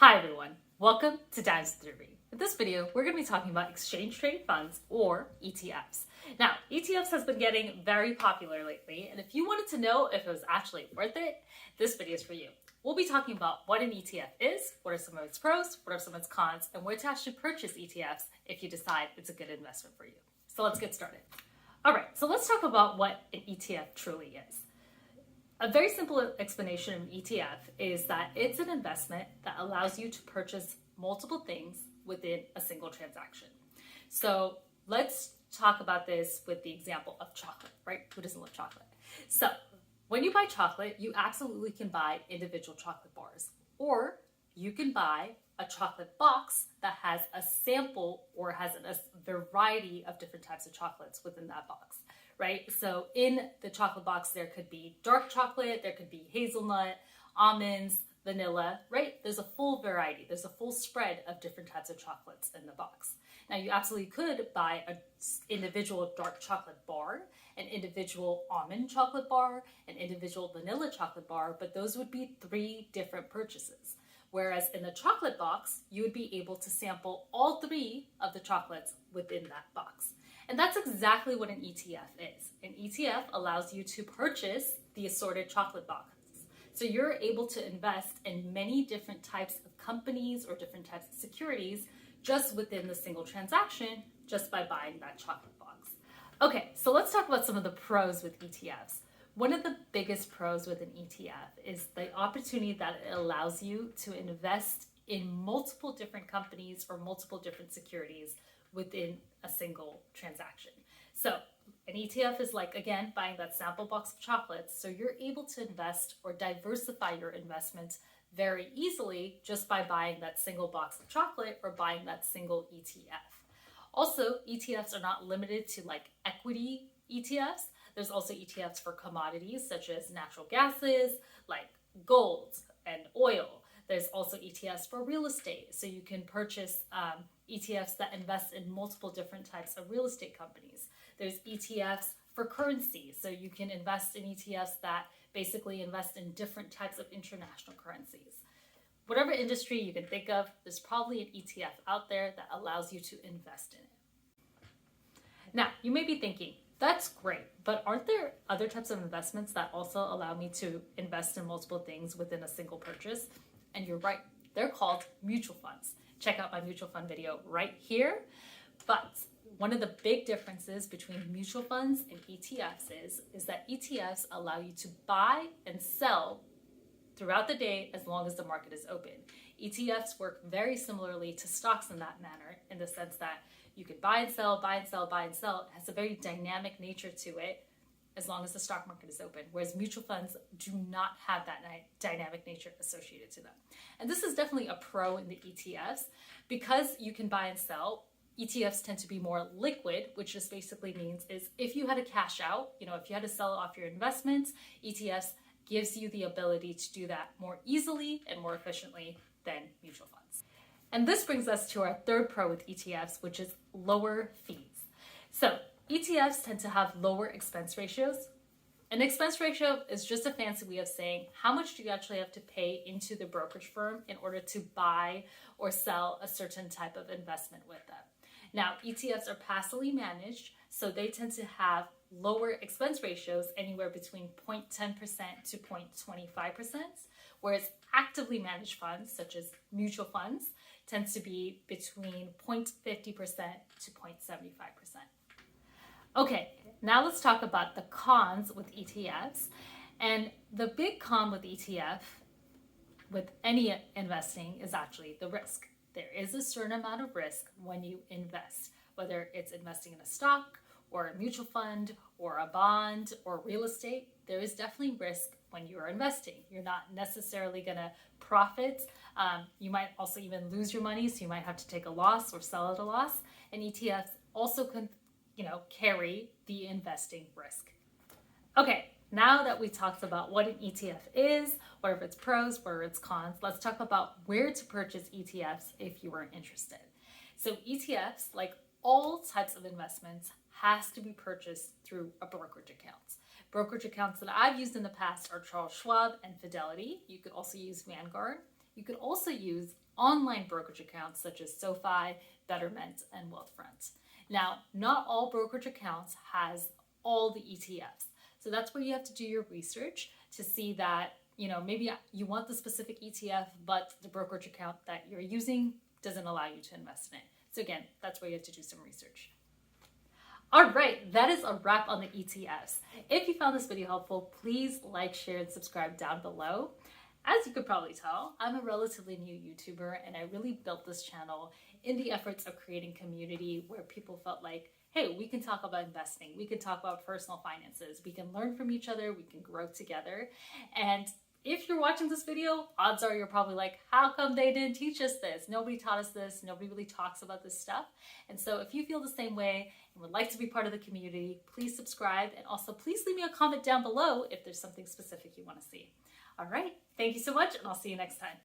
Hi everyone, welcome to Dimes Theory. In this video, we're going to be talking about exchange traded funds or ETFs. Now, ETFs has been getting very popular lately, and if you wanted to know if it was actually worth it, this video is for you. We'll be talking about what an ETF is, what are some of its pros, what are some of its cons, and where to actually purchase ETFs if you decide it's a good investment for you. So let's get started. All right, so let's talk about what an ETF truly is. A very simple explanation of an ETF is that it's an investment that allows you to purchase multiple things within a single transaction. So let's talk about this with the example of chocolate, right? Who doesn't love chocolate? So when you buy chocolate, you absolutely can buy individual chocolate bars, or you can buy a chocolate box that has a sample or has a variety of different types of chocolates within that box. Right? So in the chocolate box, there could be dark chocolate, there could be hazelnut, almonds, vanilla, right? There's a full variety. There's a full spread of different types of chocolates in the box. Now, you absolutely could buy an individual dark chocolate bar, an individual almond chocolate bar, an individual vanilla chocolate bar, but those would be 3 different purchases. Whereas in the chocolate box, you would be able to sample all 3 of the chocolates within that box. And that's exactly what an ETF is. An ETF allows you to purchase the assorted chocolate boxes. So you're able to invest in many different types of companies or different types of securities just within the single transaction, just by buying that chocolate box. Okay, so let's talk about some of the pros with ETFs. One of the biggest pros with an ETF is the opportunity that it allows you to invest in multiple different companies or multiple different securities within a single transaction. So an ETF is like, again, buying that sample box of chocolates. So you're able to invest or diversify your investments very easily just by buying that single box of chocolate or buying that single ETF. Also, ETFs are not limited to like equity ETFs. There's also ETFs for commodities such as natural gases, like gold and oil. There's also ETFs for real estate. So you can purchase ETFs that invest in multiple different types of real estate companies. There's ETFs for currency. So you can invest in ETFs that basically invest in different types of international currencies. Whatever industry you can think of, there's probably an ETF out there that allows you to invest in it. Now, you may be thinking, that's great, but aren't there other types of investments that also allow me to invest in multiple things within a single purchase? And you're right, they're called mutual funds. Check out my mutual fund video right here. But one of the big differences between mutual funds and ETFs is that ETFs allow you to buy and sell throughout the day as long as the market is open. ETFs work very similarly to stocks in that manner, in the sense that you can buy and sell, buy and sell, buy and sell. It has a very dynamic nature to it as long as the stock market is open, whereas mutual funds do not have that dynamic nature associated to them. And this is definitely a pro in the ETFs. Because you can buy and sell, ETFs tend to be more liquid, which just basically means is if you had to cash out, if you had to sell off your investments, ETFs gives you the ability to do that more easily and more efficiently than mutual funds. And this brings us to our third pro with ETFs, which is lower fees. So ETFs tend to have lower expense ratios. An expense ratio is just a fancy way of saying how much do you actually have to pay into the brokerage firm in order to buy or sell a certain type of investment with them. Now, ETFs are passively managed, so they tend to have lower expense ratios, anywhere between 0.10% to 0.25%, whereas actively managed funds, such as mutual funds, tends to be between 0.50% to 0.75%. Okay, now let's talk about the cons with ETFs. And the big con with ETF, with any investing, is actually the risk. There is a certain amount of risk when you invest, whether it's investing in a stock or a mutual fund or a bond or real estate. There is definitely risk when you are investing. You're not necessarily going to profit. You might also even lose your money, so you might have to take a loss or sell at a loss. And ETFs also can carry the investing risk. Okay, now that we talked about what an ETF is, what are its pros, what are its cons, let's talk about where to purchase ETFs if you are interested. So ETFs, like all types of investments, has to be purchased through a brokerage account. Brokerage accounts that I've used in the past are Charles Schwab and Fidelity. You could also use Vanguard. You could also use online brokerage accounts such as SoFi, Betterment, and Wealthfront. Now, not all brokerage accounts has all the ETFs. So that's where you have to do your research to see that, maybe you want the specific ETF, but the brokerage account that you're using doesn't allow you to invest in it. So again, that's where you have to do some research. All right, that is a wrap on the ETFs. If you found this video helpful, please like, share, and subscribe down below. As you could probably tell, I'm a relatively new YouTuber, and I really built this channel in the efforts of creating community where people felt like, hey, we can talk about investing, we can talk about personal finances, we can learn from each other, we can grow together. And if you're watching this video, odds are you're probably like, how come they didn't teach us this? Nobody taught us this. Nobody really talks about this stuff. And so if you feel the same way and would like to be part of the community, please subscribe. And also please leave me a comment down below if there's something specific you want to see. All right. Thank you so much, and I'll see you next time.